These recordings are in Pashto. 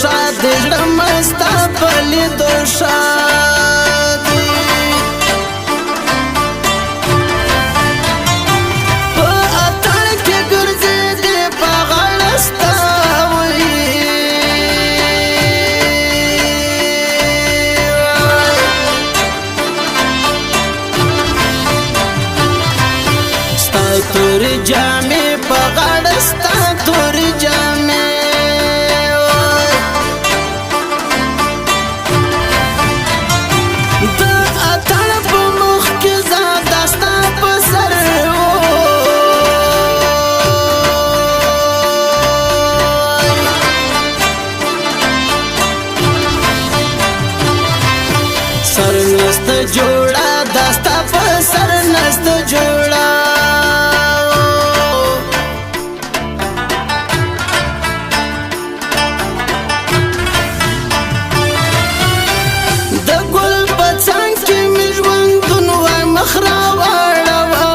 شاد زړه مستا پلی دو شاد په اتر کې ګرځې دې په غاړه ستا وي ستا تور جامې په غاړه ستا تور جامې سر نست جوړا داستا په سر نست جوړا د ګل په څنګ کې مې ژوندون وای مخ را واړوه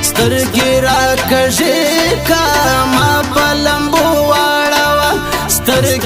سترګې راکږې کا ما په لمبو واړوه سترګې